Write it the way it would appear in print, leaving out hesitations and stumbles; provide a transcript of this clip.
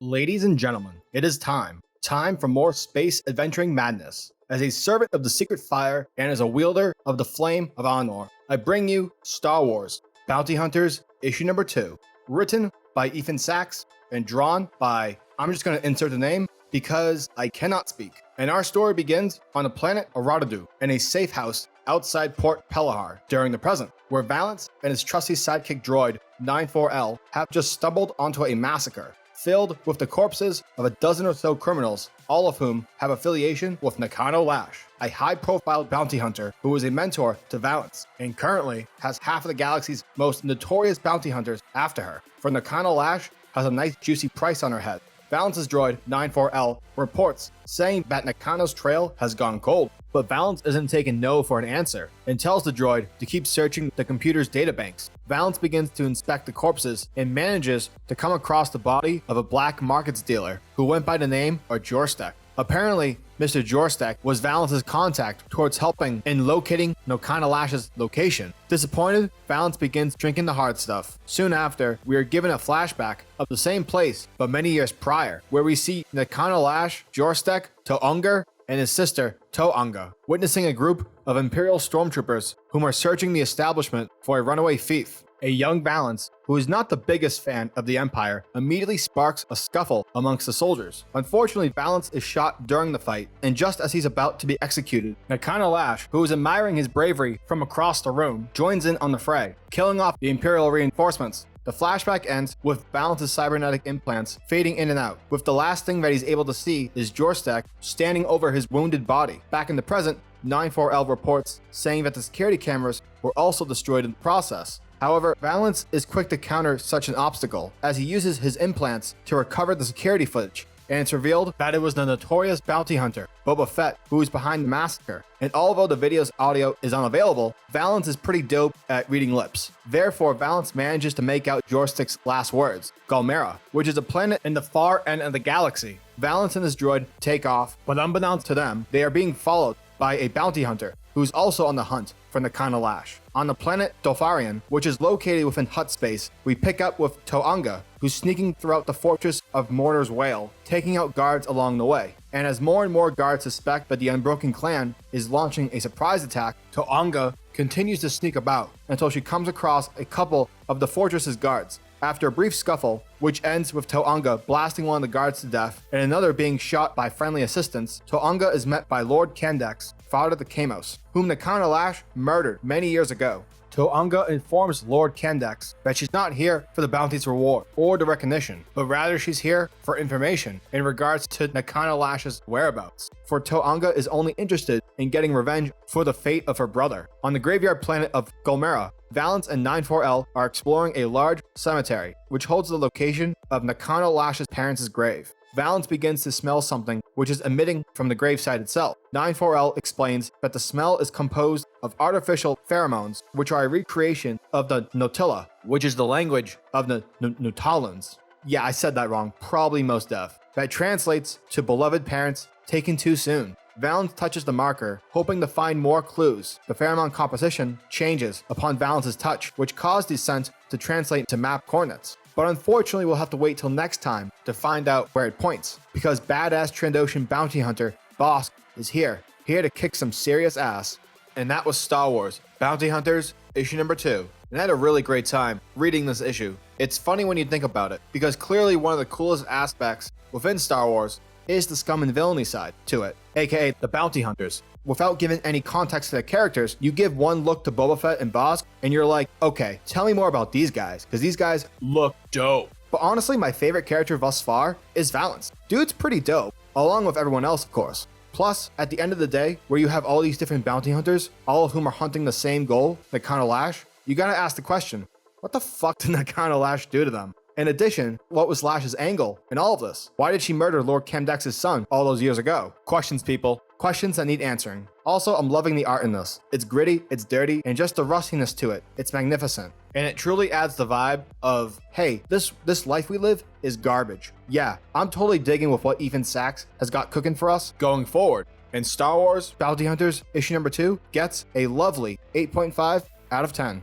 Ladies and gentlemen, it is time. Time for more space adventuring madness. As a servant of the secret fire and as a wielder of the flame of honor, I bring you Star Wars Bounty Hunters issue number 2, written by ethansacks and drawn by, I'm just going to insert the name because I cannot speak. And our story begins on the planet Aradadu in a safe house outside Port Pelahar during the present, where Valance and his trusty sidekick droid 94L have just stumbled onto a massacre filled with the corpses of a dozen or so criminals, all of whom have affiliation with Nakano Lash, a high-profile bounty hunter who is a mentor to Valance, and currently has half of the galaxy's most notorious bounty hunters after her. For Nakano Lash has a nice juicy price on her head. Valance's droid 94L reports saying that Nakano's trail has gone cold, but Valance isn't taking no for an answer and tells the droid to keep searching the computer's databanks. Valance begins to inspect the corpses and manages to come across the body of a black markets dealer who went by the name of Jorstek. Apparently, Mr. Jorstek was Valance's contact towards helping in locating Nakano Lash's location. Disappointed, Valance begins drinking the hard stuff. Soon after, we are given a flashback of the same place, but many years prior, where we see Nakano Lash, Jorstek, To'Ungar, and his sister, To'Unga, witnessing a group of Imperial stormtroopers whom are searching the establishment for a runaway thief. A young Valance, who is not the biggest fan of the Empire, immediately sparks a scuffle amongst the soldiers. Unfortunately, Valance is shot during the fight, and just as he's about to be executed, Nakano Lash, who is admiring his bravery from across the room, joins in on the fray, killing off the Imperial reinforcements. The flashback ends with Valance's cybernetic implants fading in and out, with the last thing that he's able to see is Jorstek standing over his wounded body. Back in the present, 94L reports saying that the security cameras were also destroyed in the process. However, Valance is quick to counter such an obstacle, as he uses his implants to recover the security footage, and it's revealed that it was the notorious bounty hunter, Bobafett, who is behind the massacre. And although the video's audio is unavailable, Valance is pretty dope at reading lips. Therefore, Valance manages to make out Jorstek's last words, Galmera, which is a planet in the far end of the galaxy. Valance and his droid take off, but unbeknownst to them, they are being followed by a bounty hunter who's also on the hunt for Nakano Lash. On the planet Dofarian, which is located within hut space, we pick up with To'Unga, who's sneaking throughout the fortress of Mortar's Whale, taking out guards along the way. And as more and more guards suspect that the Unbroken Clan is launching a surprise attack, To'Unga continues to sneak about until she comes across a couple of the fortress's guards. After a brief scuffle, which ends with To'Unga blasting one of the guards to death and another being shot by friendly assistants, To'Unga is met by Lord Kandex, father of the Kamos, whom Nakano Lash murdered many years ago. To'Unga informs Lord Kandex that she's not here for the bounty's reward or the recognition, but rather she's here for information in regards to Nakano Lash's whereabouts. For To'Unga is only interested in getting revenge for the fate of her brother. On the graveyard planet of Galmera, Valance and 94L are exploring a large cemetery, which holds the location of Nakano Lash's parents' grave. Valance begins to smell something which is emitting from the gravesite itself. 94L explains that the smell is composed of artificial pheromones, which are a recreation of the Notilla, which is the language of the Nutalans. Yeah, I said that wrong, probably most deaf. That translates to beloved parents taken too soon. Valance touches the marker, hoping to find more clues. The pheromone composition changes upon Valance's touch, which caused the scent to translate to map coordinates. But unfortunately, we'll have to wait till next time to find out where it points, because badass Trandoshan bounty hunter Bosk is here to kick some serious ass. And that was Star Wars Bounty Hunters issue number 2. And I had a really great time reading this issue. It's funny when you think about it, because clearly one of the coolest aspects within Star Wars is the scum and villainy side to it, aka the bounty hunters. Without giving any context to the characters, you give one look to Boba Fett and Bosk, and you're like, okay, tell me more about these guys, because these guys look dope. But honestly, my favorite character thus far is Valance. Dude's pretty dope, along with everyone else, of course. Plus, at the end of the day, where you have all these different bounty hunters, all of whom are hunting the same goal, Nakano Lash, you gotta ask the question, what the fuck did Nakano Lash do to them? In addition, what was Lash's angle in all of this? Why did she murder Lord Kamdex's son all those years ago? Questions, people. Questions that need answering. Also, I'm loving the art in this. It's gritty, it's dirty, and just the rustiness to it. It's magnificent. And it truly adds the vibe of, hey, this life we live is garbage. Yeah, I'm totally digging with what ethansacks has got cooking for us going forward. And Star Wars Bounty Hunters issue number 2 gets a lovely 8.5 out of 10.